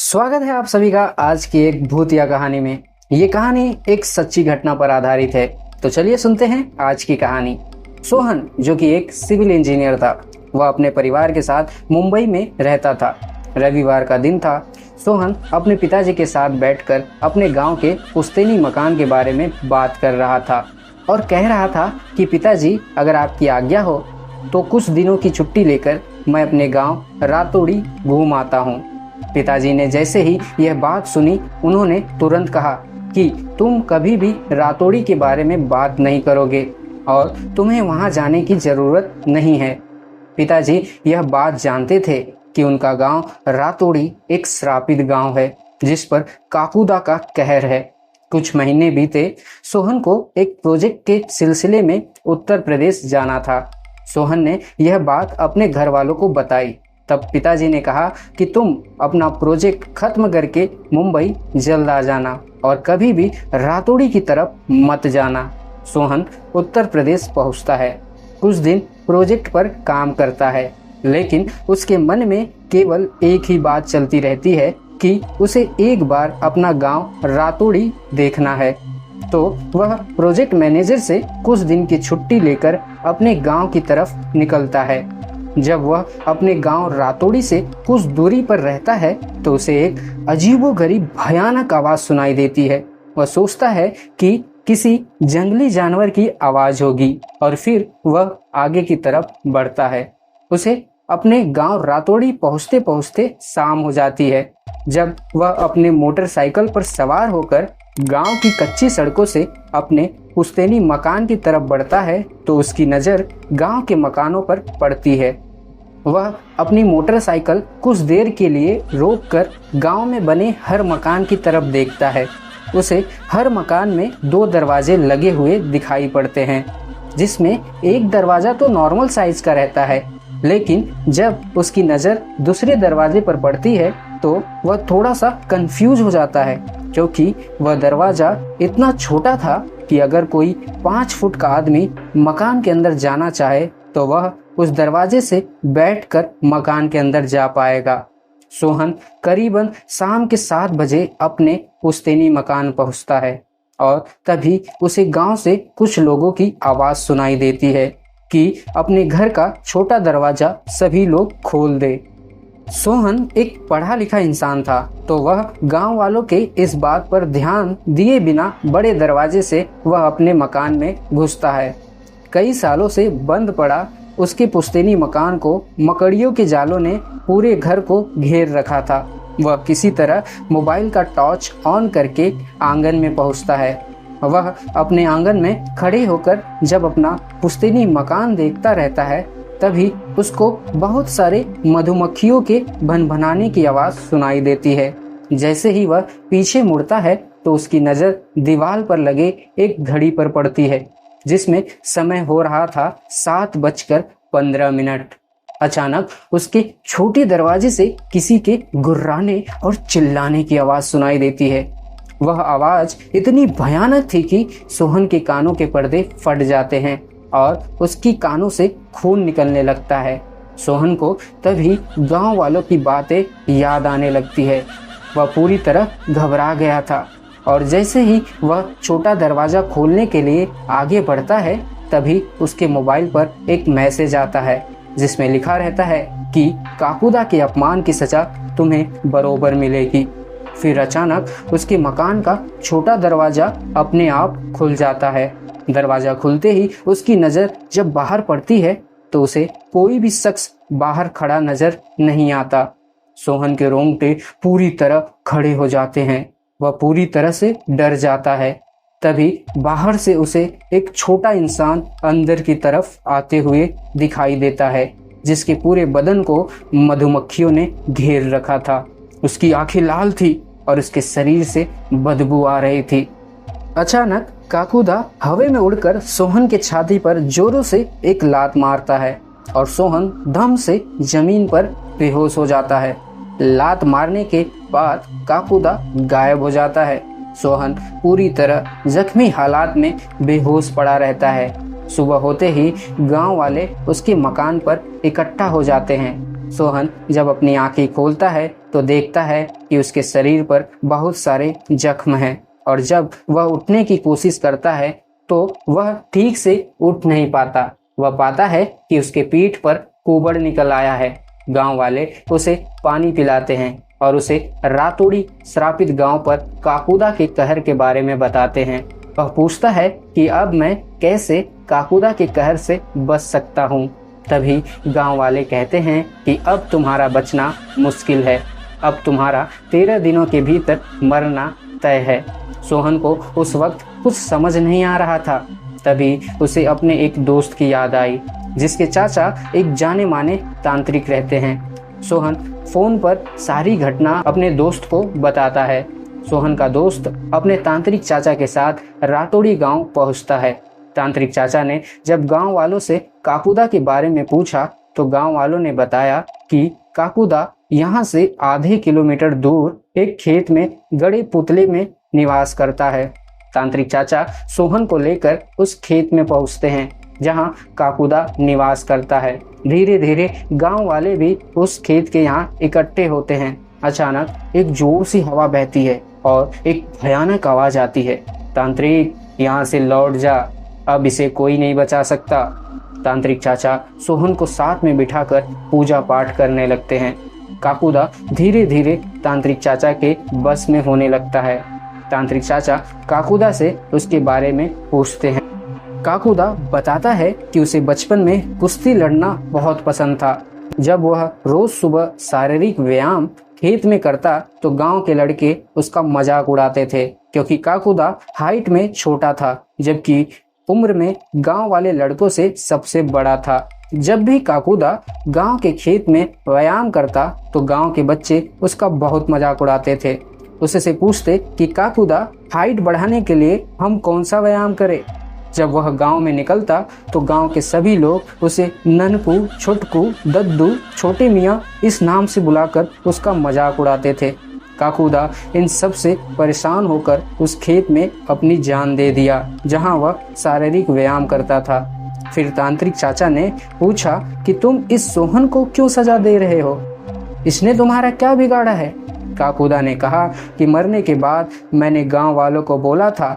स्वागत है आप सभी का आज की एक भूतिया कहानी में। ये कहानी एक सच्ची घटना पर आधारित है। तो चलिए सुनते हैं आज की कहानी। सोहन, जो कि एक सिविल इंजीनियर था, वह अपने परिवार के साथ मुंबई में रहता था। रविवार का दिन था। सोहन अपने पिताजी के साथ बैठकर अपने गांव के पुश्तैनी मकान के बारे में बात कर रहा था और कह रहा था कि पिताजी, अगर आपकी आज्ञा हो तो कुछ दिनों की छुट्टी लेकर मैं अपने गांव रातोड़ी घूम आता हूं। पिताजी ने जैसे ही यह बात सुनी, उन्होंने तुरंत कहा कि तुम कभी भी रातोड़ी के बारे में बात नहीं करोगे और तुम्हें वहां जाने की जरूरत नहीं है। पिताजी यह बात जानते थे कि उनका गांव रातोड़ी एक श्रापित गांव है जिस पर काकुदा का कहर है। कुछ महीने बीते। सोहन को एक प्रोजेक्ट के सिलसिले में उत्तर प्रदेश जाना था। सोहन ने यह बात अपने घर वालों को बताई। तब पिताजी ने कहा कि तुम अपना प्रोजेक्ट खत्म करके मुंबई जल्द आ जाना और कभी भी रातोड़ी की तरफ मत जाना। सोहन उत्तर प्रदेश पहुंचता है। कुछ दिन प्रोजेक्ट पर काम करता है, लेकिन उसके मन में केवल एक ही बात चलती रहती है कि उसे एक बार अपना गांव रातोड़ी देखना है। तो वह प्रोजेक्ट मैनेजर से कुछ दिन की छुट्टी लेकर अपने गांव की तरफ निकलता है। जब वह अपने गांव रातोड़ी से कुछ दूरी पर रहता है तो उसे एक अजीबोगरीब भयानक आवाज सुनाई देती है। वह सोचता है कि किसी जंगली जानवर की आवाज होगी और फिर वह आगे की तरफ बढ़ता है। उसे अपने गांव रातोड़ी पहुंचते पहुंचते शाम हो जाती है। जब वह अपने मोटरसाइकिल पर सवार होकर गांव की कच्ची सड़कों से अपने पुश्तैनी मकान की तरफ बढ़ता है तो उसकी नज़र गांव के मकानों पर पड़ती है। वह अपनी मोटरसाइकिल कुछ देर के लिए रोककर गांव में बने हर मकान की तरफ देखता है। उसे हर मकान में 2 दरवाजे लगे हुए दिखाई पड़ते हैं, जिसमें एक दरवाज़ा तो नॉर्मल साइज का रहता है, लेकिन जब उसकी नज़र दूसरे दरवाजे पर पड़ती है तो वह थोड़ा सा कंफ्यूज हो जाता है, क्योंकि वह दरवाज़ा इतना छोटा था कि अगर कोई 5 फुट का आदमी मकान के अंदर जाना चाहे तो वह उस दरवाजे से बैठकर मकान के अंदर जा पाएगा। सोहन करीबन शाम के 7 बजे अपने पुश्तैनी मकान पहुंचता है और तभी उसे गांव से कुछ लोगों की आवाज सुनाई देती है कि अपने घर का छोटा दरवाजा सभी लोग खोल दे। सोहन एक पढ़ा लिखा इंसान था, तो वह गांव वालों के इस बात पर ध्यान दिए बिना बड़े दरवाजे से वह अपने मकान में घुसता है। कई सालों से बंद पड़ा उसके पुश्तैनी मकान को मकड़ियों के जालों ने पूरे घर को घेर रखा था। वह किसी तरह मोबाइल का टॉर्च ऑन करके आंगन में पहुंचता है। वह अपने आंगन में खड़े होकर जब अपना पुश्तैनी मकान देखता रहता है, तभी उसको बहुत सारे मधुमक्खियों के भनभनाने की आवाज सुनाई देती है। जैसे ही वह पीछे मुड़ता है तो उसकी नज़र दीवार पर लगे एक घड़ी पर पड़ती है, जिसमें समय हो रहा था 7:15। अचानक उसके छोटे दरवाजे से किसी के गुर्राने और चिल्लाने की आवाज सुनाई देती है। वह आवाज इतनी भयानक थी कि सोहन के कानों के पर्दे फट जाते हैं और उसकी कानों से खून निकलने लगता है। सोहन को तभी गांव वालों की बातें याद आने लगती है। वह पूरी तरह घबरा गया था और जैसे ही वह छोटा दरवाज़ा खोलने के लिए आगे बढ़ता है, तभी उसके मोबाइल पर एक मैसेज आता है जिसमें लिखा रहता है कि काकुदा के अपमान की सज़ा तुम्हें बरोबर मिलेगी। फिर अचानक उसके मकान का छोटा दरवाज़ा अपने आप खुल जाता है। दरवाज़ा खुलते ही उसकी नज़र जब बाहर पड़ती है तो उसे कोई भी शख्स बाहर खड़ा नज़र नहीं आता। सोहन के रोंगटे पूरी तरह खड़े हो जाते हैं। वह पूरी तरह से डर जाता है। तभी बाहर से उसे एक छोटा इंसान अंदर की तरफ आते हुए दिखाई देता है, जिसके पूरे बदन को मधुमक्खियों ने घेर रखा था। उसकी आंखें लाल थी और उसके शरीर से बदबू आ रही थी। अचानक काकुदा हवा में उड़कर सोहन के छाती पर जोरों से एक लात मारता है और सोहन धम से जमीन पर बेहोश हो जाता है। लात मारने के बाद काकुदा गायब हो जाता है। सोहन पूरी तरह जख्मी हालात में बेहोश पड़ा रहता है। सुबह होते ही गांव वाले उसके मकान पर इकट्ठा हो जाते हैं। सोहन जब अपनी आंखें खोलता है तो तो देखता है कि उसके शरीर पर बहुत सारे जख्म हैं और जब वह उठने की कोशिश करता है तो वह ठीक से उठ नहीं पाता। वह पाता है कि उसके पीठ पर कुबड़ निकल आया है। गांव वाले उसे पानी पिलाते हैं और उसे रातोड़ी श्रापित गांव पर काकुदा के कहर के बारे में बताते हैं। वह पूछता है कि अब मैं कैसे काकुदा के कहर से बच सकता हूँ। तभी गांव वाले कहते हैं कि अब तुम्हारा बचना मुश्किल है, अब तुम्हारा 13 दिनों के भीतर मरना तय है। सोहन को उस वक्त कुछ समझ नहीं आ रहा था। तभी उसे अपने एक दोस्त की याद आई जिसके चाचा एक जाने माने तांत्रिक रहते हैं। सोहन फोन पर सारी घटना अपने दोस्त को बताता है। सोहन का दोस्त अपने तांत्रिक चाचा के साथ रातोड़ी गांव पहुंचता है। तांत्रिक चाचा ने जब गांव वालों से काकुदा के बारे में पूछा तो गांव वालों ने बताया कि काकुदा यहाँ से आधे किलोमीटर दूर एक खेत में गड़े पुतले में निवास करता है। तांत्रिक चाचा सोहन को लेकर उस खेत में पहुंचते हैं जहां काकुदा निवास करता है। धीरे धीरे गांव वाले भी उस खेत के यहाँ इकट्ठे होते हैं। अचानक एक जोर सी हवा बहती है और एक भयानक आवाज आती है, तांत्रिक यहाँ से लौट जा, अब इसे कोई नहीं बचा सकता। तांत्रिक चाचा सोहन को साथ में बिठाकर पूजा पाठ करने लगते हैं। काकुदा धीरे धीरे तांत्रिक चाचा के बस में होने लगता है। तांत्रिक चाचा काकुदा से उसके बारे में पूछते हैं। काकुदा बताता है कि उसे बचपन में कुश्ती लड़ना बहुत पसंद था। जब वह रोज सुबह शारीरिक व्यायाम खेत में करता तो गांव के लड़के उसका मजाक उड़ाते थे क्योंकि काकुदा हाइट में छोटा था जबकि उम्र में गांव वाले लड़कों से सबसे बड़ा था। जब भी काकुदा गांव के खेत में व्यायाम करता तो गांव के बच्चे उसका बहुत मजाक उड़ाते थे। उससे पूछते कि काकुदा हाइट बढ़ाने के लिए हम कौन सा व्यायाम करें। जब वह गांव में निकलता तो गांव के सभी लोग उसे ननकू, छोटकू, दद्दू, छोटे मियाँ इस नाम से बुलाकर उसका मजाक उड़ाते थे। काकुदा इन सब से परेशान होकर उस खेत में अपनी जान दे दिया जहां वह शारीरिक व्यायाम करता था। फिर तांत्रिक चाचा ने पूछा कि तुम इस सोहन को क्यों सजा दे रहे हो, इसने तुम्हारा क्या बिगाड़ा है। काकुदा ने कहा कि मरने के बाद मैंने गांव वालों को बोला था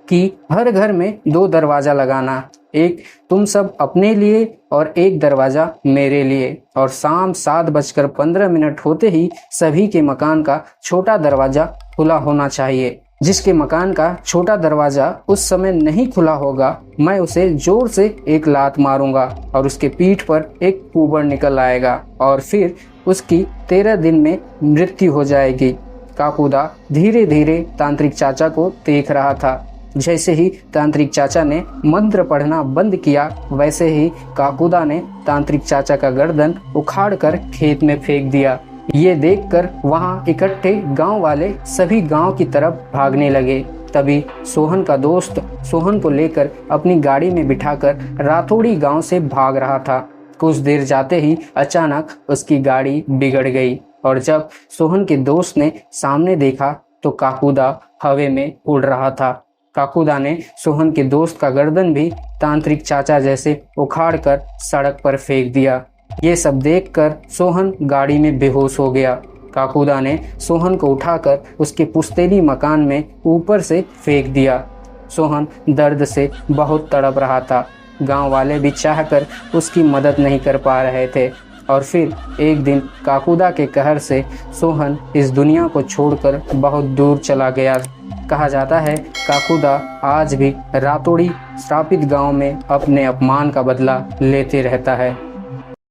कि हर घर में 2 दरवाजा लगाना, एक तुम सब अपने लिए और एक दरवाजा मेरे लिए, और शाम 7:15 होते ही सभी के मकान का छोटा दरवाजा खुला होना चाहिए। जिसके मकान का छोटा दरवाजा उस समय नहीं खुला होगा मैं उसे जोर से एक लात मारूंगा और उसके पीठ पर एक कुबड़ निकल आएगा और फिर उसकी 13 दिन में मृत्यु हो जाएगी। काकुदा धीरे धीरे तांत्रिक चाचा को देख रहा था। जैसे ही तांत्रिक चाचा ने मंत्र पढ़ना बंद किया वैसे ही काकुदा ने तांत्रिक चाचा का गर्दन उखाड़कर खेत में फेंक दिया। ये देखकर वहां इकट्ठे गांव वाले सभी गांव की तरफ भागने लगे। तभी सोहन का दोस्त सोहन को लेकर अपनी गाड़ी में बिठाकर रातोड़ी गांव से भाग रहा था। कुछ देर जाते ही अचानक उसकी गाड़ी बिगड़ गई और जब सोहन के दोस्त ने सामने देखा तो काकुदा हवा में उड़ रहा था। काकुदा ने सोहन के दोस्त का गर्दन भी तांत्रिक चाचा जैसे उखाड़कर सड़क पर फेंक दिया। ये सब देखकर सोहन गाड़ी में बेहोश हो गया। काकुदा ने सोहन को उठाकर उसके पुश्तैनी मकान में ऊपर से फेंक दिया। सोहन दर्द से बहुत तड़प रहा था। गांव वाले भी चाहकर उसकी मदद नहीं कर पा रहे थे और फिर एक दिन काकुदा के कहर से सोहन इस दुनिया को छोड़कर बहुत दूर चला गया। कहा जाता है काकुदा आज भी रातोड़ी श्रापित गांव में अपने अपमान का बदला लेते रहता है।